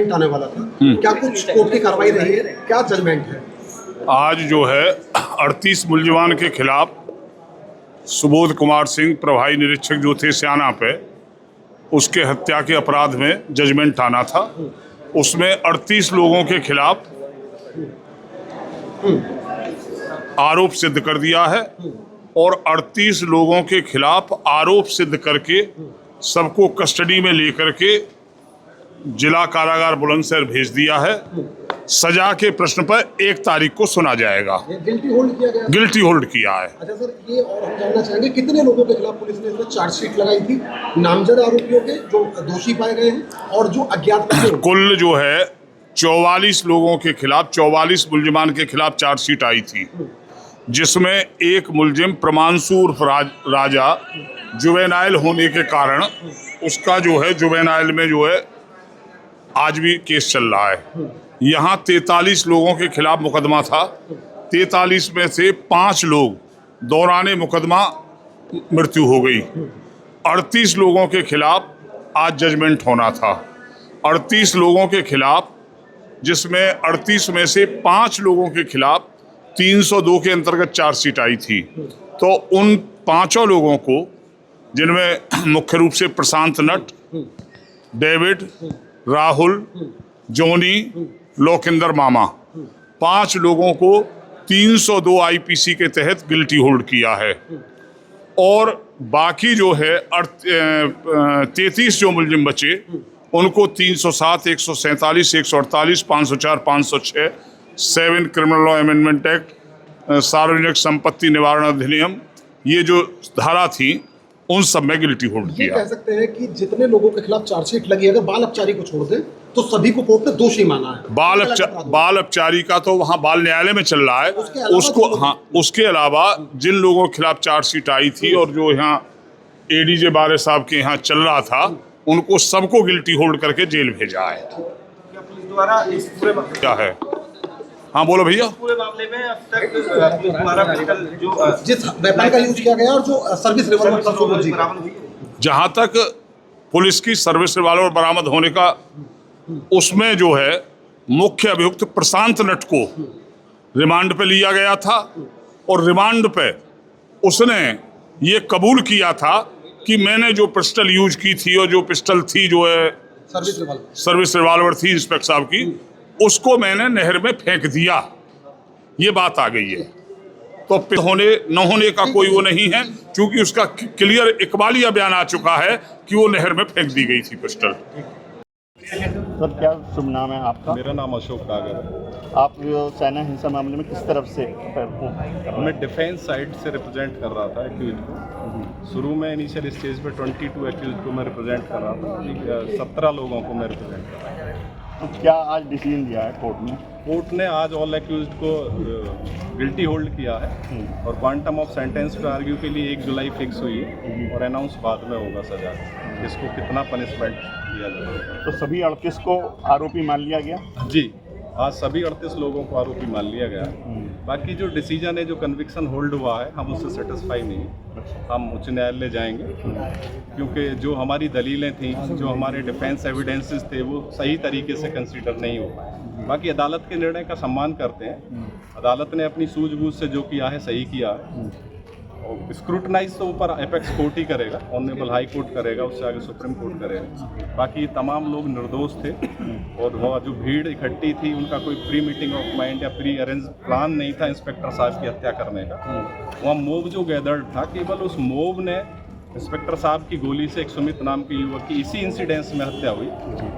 आने वाला था, क्या कुछ कोर्ट की कार्रवाई रही है, क्या जजमेंट है? आज जो है 38 मुलजमान के खिलाफ सुबोध कुमार सिंह प्रभारी निरीक्षक जो थे स्याना पे, उसके हत्या के अपराध में जजमेंट आना था। उसमें 38 लोगों के खिलाफ आरोप सिद्ध कर दिया है और 38 लोगों के खिलाफ आरोप सिद्ध करके सबको कस्टडी में लेकर के जिला कारागार बुलंदशहर भेज दिया है। सजा के प्रश्न पर 1 तारीख को सुना जाएगा। गिल्टी होल्ड किया गया? गिल्टी होल्ड किया है। अच्छा सर, ये और हम जानना चाहेंगे कितने लोगों के खिलाफ पुलिस ने इसमें चार्जशीट लगाई थी, नामजद आरोपियों के जो दोषी पाए गए हैं और जो अज्ञात कुल जो है 44 लोगों के खिलाफ, 44 मुलजिमान के खिलाफ चार्जशीट आई थी, जिसमें एक मुलजिम प्रमांशु उर्फ राजा जुवेनाइल होने के कारण उसका जो है जुवेनाइल में जो है आज भी केस चल रहा है। यहाँ 43 लोगों के खिलाफ मुकदमा था। 43 में से 5 लोग दौराने मुकदमा मृत्यु हो गई। 38 लोगों के खिलाफ आज जजमेंट होना था। 38 लोगों के खिलाफ, जिसमें 38 में से 5 लोगों के खिलाफ 302 के अंतर्गत चार्जशीट आई थी। तो उन 5 लोगों को, जिनमें मुख्य रूप से प्रशांत नट, डेविड, राहुल, जोनी, लोकिंदर मामा, 5 लोगों को 302 आईपीसी के तहत गिल्टी होल्ड किया है। और बाकी जो है 33 जो मुलजिम बचे, उनको 307, 147, 148, 504, 506, 7 क्रिमिनल लॉ अमेंडमेंट एक्ट, सार्वजनिक संपत्ति निवारण अधिनियम, ये जो धारा थी उन सब में गिल्टी होल्ड किया। कह सकते हैं कि जितने लोगों के खिलाफ चार्जशीट लगी, अगर बाल अपचारी को छोड़ दें तो सभी को कोर्ट ने दोषी माना है। बाल अपचारी का तो वहाँ बाल न्यायालय में चल रहा है। उसके अलावा जिन लोगों के खिलाफ चार्जशीट आई थी और जो यहाँ एडीजे बारे साहब के यहाँ चल रहा था, उनको सबको गिल्टी होल्ड करके जेल भेजा है। क्या पुलिस द्वारा इस पूरे क्या है? हाँ बोलो भैया। पूरे मामले में अब तक पुलिस द्वारा जो जिस वेपन का यूज किया गया और जो सर्विस रिवॉल्वर बरामद हुई, जहाँ तक पुलिस की सर्विस रिवॉल्वर बरामद होने का, उसमें जो है मुख्य अभियुक्त प्रशांत नट को रिमांड पे लिया गया था और रिमांड पे उसने ये कबूल किया था कि मैंने जो पिस्टल यूज की थी और जो पिस्टल थी जो है सर्विस रिवॉल्वर थी इंस्पेक्टर साहब की, उसको मैंने नहर में फेंक दिया। ये बात आ गई है। तो होने न होने का कोई वो नहीं है, क्योंकि उसका क्लियर इकबालिया बयान आ चुका है कि वो नहर में फेंक दी गई थी पिस्टल। सर, क्या शुभ नाम है आपका? मेरा नाम अशोक डागर है। आप सेना हिंसा मामले में किस तरफ से? मैं डिफेंस साइड से रिप्रेजेंट कर रहा था एक्यूज को। शुरू में इनिशियल स्टेज पे 22 एक्यूज को मैं रिप्रेजेंट कर रहा था, 17 लोगों को मैं रिप्रेजेंट कर रहा था। तो क्या आज डिसीजन दिया है कोर्ट ने? कोर्ट ने आज ऑल एक्यूज्ड को गिल्टी होल्ड किया है और क्वांटम ऑफ सेंटेंस पे आर्ग्यू के लिए 1 जुलाई फिक्स हुई है और अनाउंस बाद में होगा सजा, इसको कितना पनिशमेंट दिया जाएगा। तो सभी 38 को आरोपी मान लिया गया? जी, आज सभी 38 लोगों को आरोपी मान लिया गया है। बाकी जो डिसीजन है, जो कन्विक्शन होल्ड हुआ है, हम उससे सेटिस्फाई नहीं हैं। हम उच्च न्यायालय जाएंगे, क्योंकि जो हमारी दलीलें थी, जो हमारे डिफेंस एविडेंसेस थे, वो सही तरीके से कंसीडर नहीं हो पाए। बाकी अदालत के निर्णय का सम्मान करते हैं। अदालत ने अपनी सूझबूझ से जो किया है सही किया है। और स्क्रूटनाइज तो ऊपर एपेक्स कोर्ट ही करेगा, ऑनरेबल हाई कोर्ट करेगा, उससे आगे सुप्रीम कोर्ट करेगा। बाकी तमाम लोग निर्दोष थे और वह जो भीड़ इकट्ठी थी, उनका कोई प्री मीटिंग ऑफ माइंड या प्री अरेंज प्लान नहीं था इंस्पेक्टर साहब की हत्या करने का। वह मोब जो गैदर्ड था, केवल उस मोब ने इंस्पेक्टर साहब की गोली से एक सुमित नाम के युवक की इसी इंसिडेंस में हत्या हुई,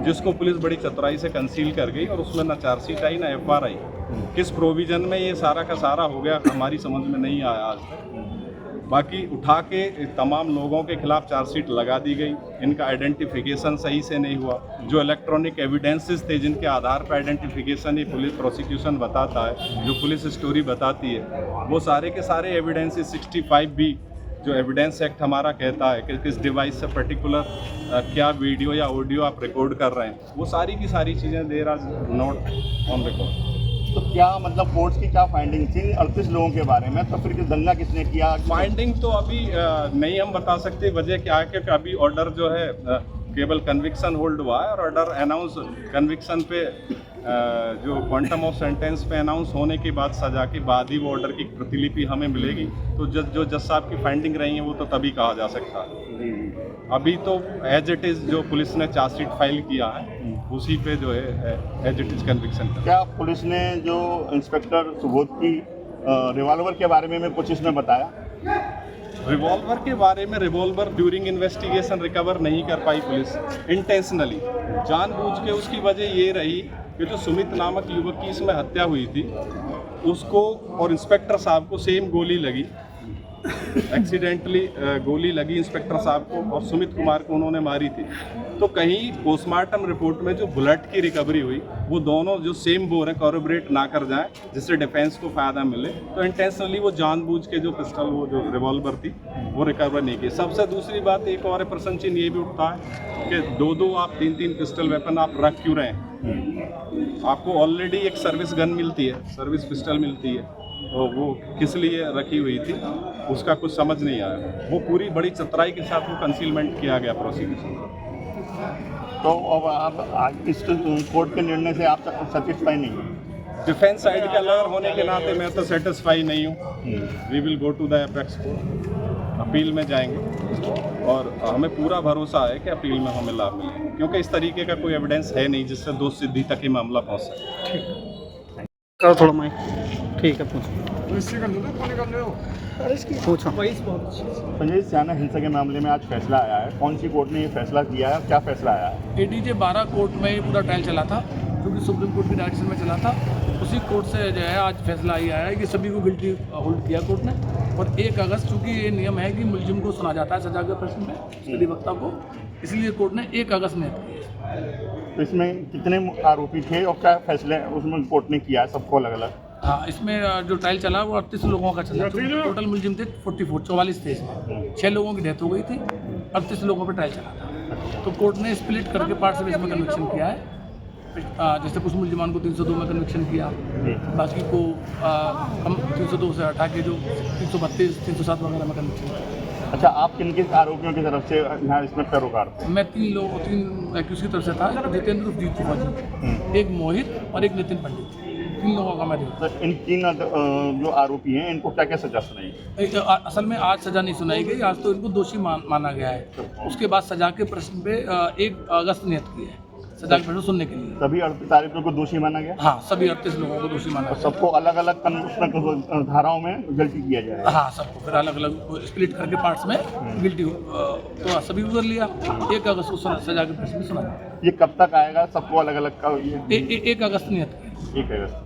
जिसको पुलिस बड़ी चतुराई से कंसील कर गई और उसमें ना चार्जशीट आई ना एफआर आई। किस प्रोविजन में ये सारा का सारा हो गया, हमारी समझ में नहीं आया आज तक। बाकी उठा के तमाम लोगों के खिलाफ चार्जशीट लगा दी गई। इनका आइडेंटिफिकेशन सही से नहीं हुआ। जो इलेक्ट्रॉनिक एविडेंसेस थे, जिनके आधार पर आइडेंटिफिकेशन ये पुलिस प्रोसिक्यूशन बताता है, जो पुलिस स्टोरी बताती है, वो सारे के सारे एविडेंसेस 65B जो एविडेंस एक्ट हमारा कहता है कि किस डिवाइस से पर्टिकुलर क्या वीडियो या ऑडियो आप रिकॉर्ड कर रहे हैं, वो सारी की सारी चीज़ें there are not on record. तो क्या मतलब कोर्ट की क्या फाइंडिंग थी 38 लोगों के बारे में? तो फिर दंगा किसने किया? फाइंडिंग तो अभी नहीं हम बता सकते, वजह क्या है कि अभी ऑर्डर जो है केवल कन्विक्शन होल्ड हुआ है और ऑर्डर अनाउंस कन्विक्शन पे जो क्वांटम ऑफ सेंटेंस पे अनाउंस होने के बाद सजा के बाद ही वो ऑर्डर की प्रतिलिपि हमें मिलेगी। तो जो जज साहब की फाइंडिंग रही है वो तो तभी कहा जा सकता है। अभी तो एज इट इज़ जो पुलिस ने चार्जशीट फाइल किया है उसी पे जो है एज इट इज़ कन्विक्शन। क्या पुलिस ने जो इंस्पेक्टर सुबोध की रिवॉल्वर के बारे में कुछ इसमें बताया? रिवॉल्वर के बारे में रिवॉल्वर ड्यूरिंग इन्वेस्टिगेशन रिकवर नहीं कर पाई पुलिस इंटेंशनली, जानबूझ के। उसकी वजह ये रही कि जो सुमित नामक युवक की इसमें हत्या हुई थी उसको और इंस्पेक्टर साहब को सेम गोली लगी, एक्सीडेंटली गोली लगी इंस्पेक्टर साहब को और सुमित कुमार को उन्होंने मारी थी। तो कहीं पोस्टमार्टम रिपोर्ट में जो बुलेट की रिकवरी हुई वो दोनों जो सेम बोर है कॉर्रोबरेट ना कर जाए जिससे डिफेंस को फ़ायदा मिले। तो इंटेंशनली वो जानबूझ के जो पिस्टल वो जो रिवॉल्वर थी वो रिकवर नहीं की। सबसे दूसरी बात एक और प्रश्न चिन्ह ये भी उठता है कि दो आप तीन पिस्टल वेपन आप रख क्यों रहे हैं? आपको ऑलरेडी एक सर्विस गन मिलती है, सर्विस पिस्टल मिलती है, तो वो किस लिए रखी हुई थी उसका कुछ समझ नहीं आया। वो पूरी बड़ी चतुराई के साथ वो कंसीलमेंट किया गया प्रोसिक्यूशन। तो अब आप इस कोर्ट के निर्णय से आप सेटिस्फाई नहीं हैं? डिफेंस साइड के लॉयर होने के नाते मैं तो सेटिस्फाई नहीं हूँ। We will go to the apex court, appeal में जाएंगे और हमें पूरा भरोसा है कि अपील में हमें लाभ मिलेगा क्योंकि इस तरीके का कोई एविडेंस है नहीं जिससे दोष सिद्धि तक ही मामला पहुँच सके। करो थोड़ा माइक। ठीक है, पूछो। पूछो। संजय स्याना हिंसा के मामले में आज फैसला आया है, कौन सी कोर्ट ने ये फैसला किया है, क्या फैसला आया है? एडीजे 12 कोर्ट में ये पूरा ट्रायल चला था क्योंकि सुप्रीम कोर्ट की डायरेक्शन में चला था। उसी कोर्ट से जो है आज फैसला ये आया है कि सभी को गिल्टी होल्ड किया कोर्ट ने। और 1 अगस्त चूँकि ये नियम है कि मुलजिम को सुना जाता है सजा के प्रश्न में उसके अधिवक्ता को, इसलिए कोर्ट ने 1 अगस्त में तो इसमें कितने आरोपी थे और क्या फैसले उसमें कोर्ट ने किया है सबको अलग अलग? हाँ, इसमें जो ट्रायल चला वो 38 लोगों का चला। टोटल मुलजिम थे 44 थे इसमें। 6 लोगों की डेथ हो गई थी, 38 लोगों पर ट्रायल चला था। तो कोर्ट ने स्प्लिट करके पार्ट से इसमें कन्विक्शन किया है। जैसे कुछ मुलजिमान को 302 में कन्विक्शन किया, बाकी को कम 302 से हटा के जो 332, 307 वगैरह में कन्विक्शन किया। अच्छा, आप किन किस आरोपियों की तरफ से यहाँ इसमें पैरोकार थे? मैं 3 एक्यूज की तरफ से था, जितेंद्र उर्फ जीतू फौजी, एक मोहित और एक नितिन पंडित, 3 लोगों का मैं देखा। तो इन 3 जो आरोपी हैं इनको क्या क्या सजा सुनाई? असल में आज सजा नहीं सुनाई गई, आज तो इनको दोषी माना गया है। उसके बाद सजा के प्रश्न पे 1 अगस्त नियत की है सजा के प्रश्न सुनने के लिए। सभी 38 आरोपियों को दोषी माना गया? हाँ, सभी 38 लोगों को दोषी माना और गया। सबको अलग अलग धाराओं में गिल्टी किया जाएगा? हाँ, सबको फिर अलग अलग स्प्लिट करके पार्ट्स में गिल्टी तो सभी को कर लिया। 1 अगस्त को सजा के प्रश्न सुना। ये कब तक आएगा सबको अलग अलग का? 1 अगस्त नियत की। 1 अगस्त।